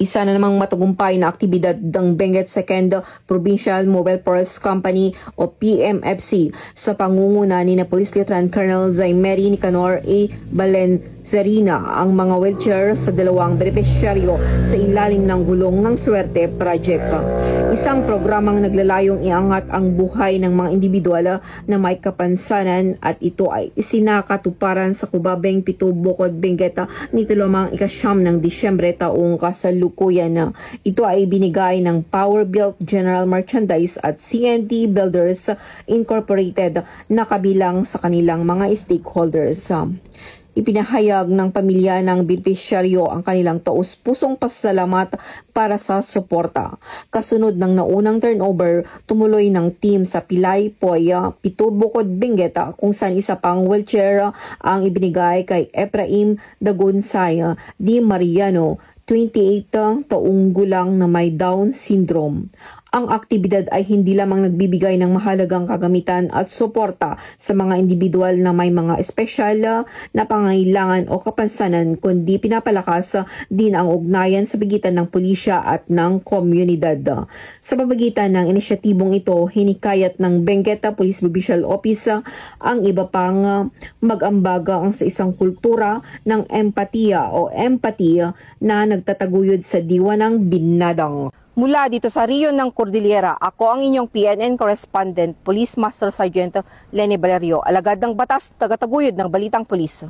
Isa na namang matagumpay na aktibidad ng Benguet 2nd Provincial Mobile Force Company o PMFC sa pangunguna ni Police Lieutenant Colonel Zaimery Nicanor A. Balenzarina ang mga wheelchair sa dalawang benepisyaryo sa ilalim ng Gulong ng Swerte Project. Isang programang naglalayong iangat ang buhay ng mga individual na may kapansanan at ito ay isinakatuparan sa Kubabeng Pito Bukod Benguet nito lamang ika-9 ng Disyembre taong kasalukuyan. Ito ay binigay ng Power Built General Merchandise at CNT Builders Incorporated na kabilang sa kanilang mga stakeholders. Ipinahayag ng pamilya ng benepisyaryo ang kanilang taus-pusong pasasalamat para sa suporta. Kasunod ng naunang turnover, tumuloy ng team sa Pilay, Poya, Pito Bukod Benguet kung saan isa pang wheelchair ang ibinigay kay Efraim Dagunsay Di Mariano, 28 taong gulang na may Down syndrome. Ang aktibidad ay hindi lamang nagbibigay ng mahalagang kagamitan at suporta sa mga individual na may mga espesyal na pangangailangan o kapansanan, kundi pinapalakas din ang ugnayan sa pagitan ng pulisya at ng komunidad. Sa pamamagitan ng inisyatibong ito, hinikayat ng Benguet Police Provincial Office ang iba pang mag-ambaga sa isang kultura ng empatiya o empathy na nagtataguyod sa diwa ng binadang. Mula dito sa Riyon ng Cordillera, ako ang inyong PNN correspondent, Police Master Sergeant Lenny Valerio, alagad ng batas, tagataguyod ng Balitang Pulis.